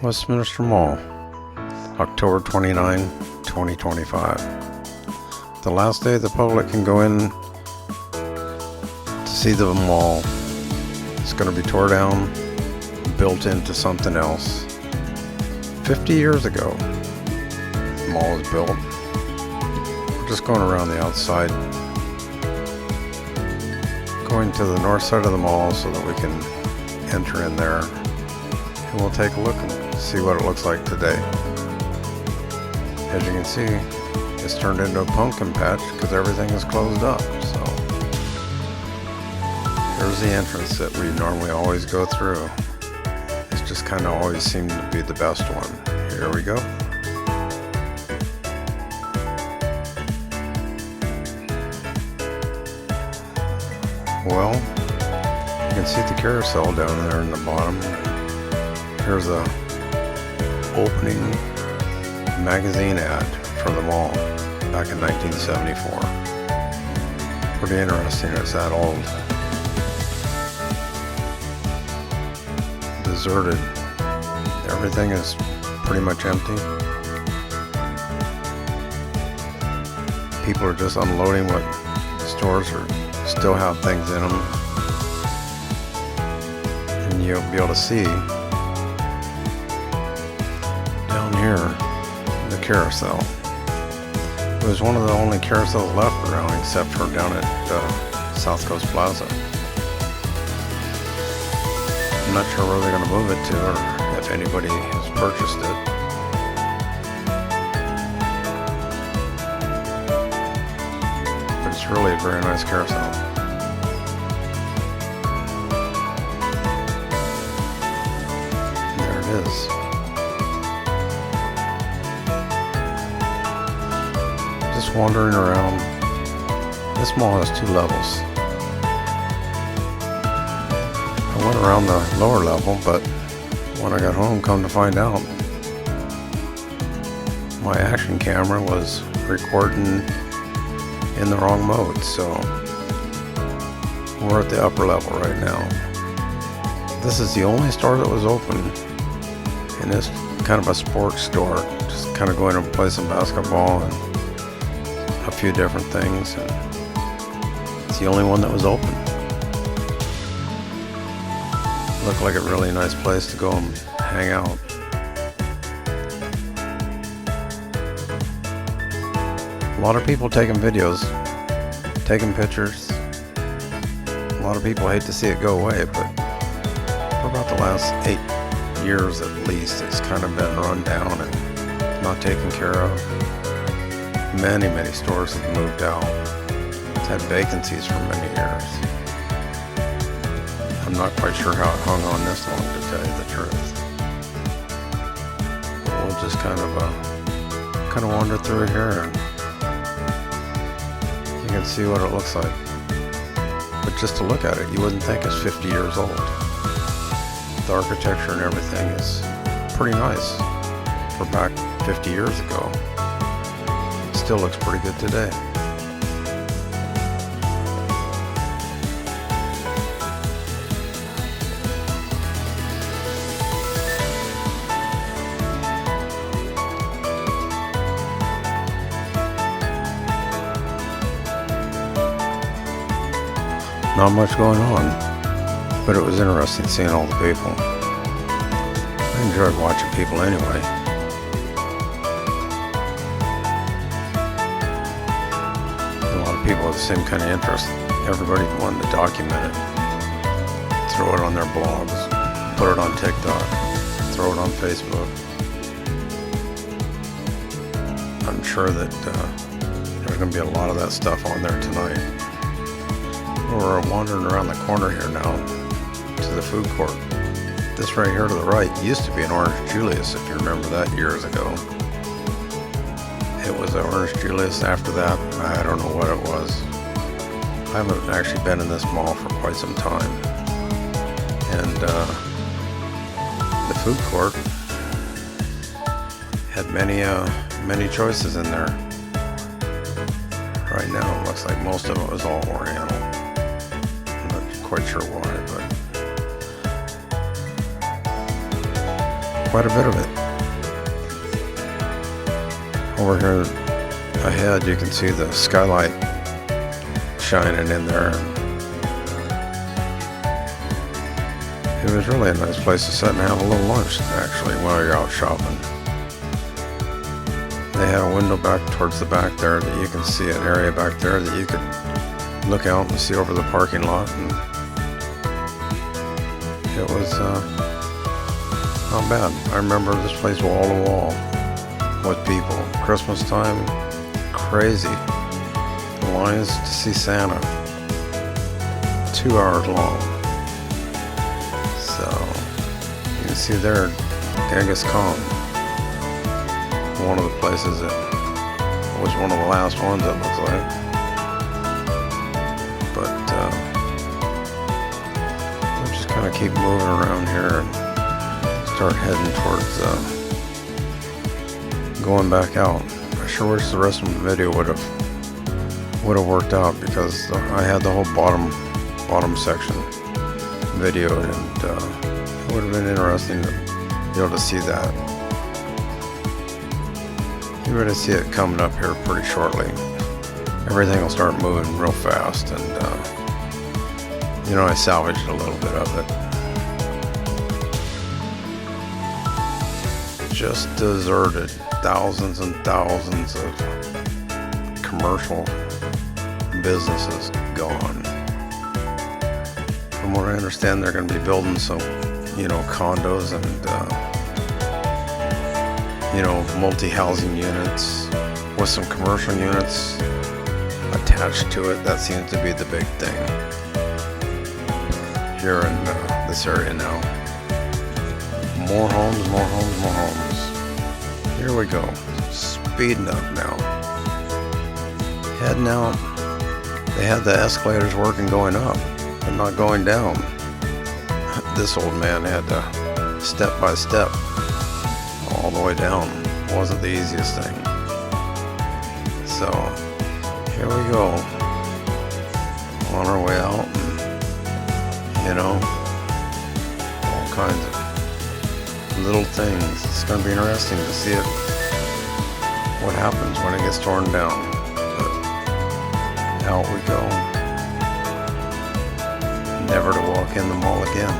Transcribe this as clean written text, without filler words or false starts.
Westminster Mall, October 29, 2025. The last day the public can go in to see the mall. It's going to be tore down, built into something else. 50 years ago, the mall was built. We're just going around the outside, going to the north side of the mall so that we can enter in there, and we'll take a look and see what it looks like today. As you can see, it's turned into a pumpkin patch because everything is closed up. So here's the entrance that we normally always go through. It's just kind of always seemed to be the best one. Here we go. Well, you can see the carousel down there in the bottom. Here's a opening magazine ad for the mall back in 1974. Pretty interesting, it's that old. Deserted. Everything is pretty much empty. People are just unloading what stores still have things in them. And you'll be able to see down here the carousel. It was one of the only carousels left around, except for down at South Coast Plaza. I'm not sure where they're going to move it to, or if anybody has purchased it. But it's really a very nice carousel. And there it is. Just wandering around. This mall has 2 levels. I went around the lower level, but when I got home, come to find out, my action camera was recording in the wrong mode. So we're at the upper level right now. This is the only store that was open, and it's kind of a sports store. Just kind of going to play some basketball and a few different things, and it's the only one that was open. Looked like a really nice place to go and hang out. A lot of people taking videos, taking pictures. A lot of people hate to see it go away, but for about the last 8 years at least, it's kind of been run down and not taken care of. Many stores have moved out. It's had vacancies for many years. I'm not quite sure how it hung on this long, to tell you the truth. But we'll just kind of wander through here, and you can see what it looks like. But just to look at it, you wouldn't think it's 50 years old. The architecture and everything is pretty nice for back 50 years ago. Still looks pretty good today. Not much going on, but it was interesting seeing all the people. I enjoyed watching people anyway. People have the same kind of interest. Everybody wanted to document it, throw it on their blogs, put it on TikTok, throw it on Facebook. I'm sure that there's going to be a lot of that stuff on there tonight. We're wandering around the corner here now to the food court. This right here to the right used to be an Orange Julius, if you remember that, years ago. It was an Orange Julius. After that, I don't know what it was. I haven't actually been in this mall for quite some time. And the food court had many choices in there. Right now, it looks like most of it was all Oriental. I'm not quite sure why, but quite a bit of it. Over here ahead, you can see the skylight shining in there. It was really a nice place to sit and have a little lunch, actually, while you're out shopping. They had a window back towards the back there that you can see an area back there that you could look out and see over the parking lot, and it was not bad. I remember this place wall to wall with people. Christmas time, crazy. Lines to see Santa. 2 hours long. So, you can see there, Genghis Khan. One of the places that was one of the last ones, it looks like. But, we'll just kind of keep moving around here and start heading towards, going back out. I sure wish the rest of the video would have worked out, because I had the whole bottom section videoed, and it would have been interesting to be able to see that. You're going to see it coming up here pretty shortly. Everything will start moving real fast, and I salvaged a little bit of it. Just deserted. Thousands and thousands of commercial businesses gone. From what I understand, they're going to be building some, condos and, multi-housing units with some commercial units attached to it. That seems to be the big thing here in this area now. More homes, more homes, more homes. Here we go. Speeding up now. Heading out. They had the escalators working going up, but not going down. This old man had to step by step all the way down. Wasn't the easiest thing. So here we go. On our way out, and all kinds of little things. It's going to be interesting to see what happens when it gets torn down. But out we go. Never to walk in the mall again.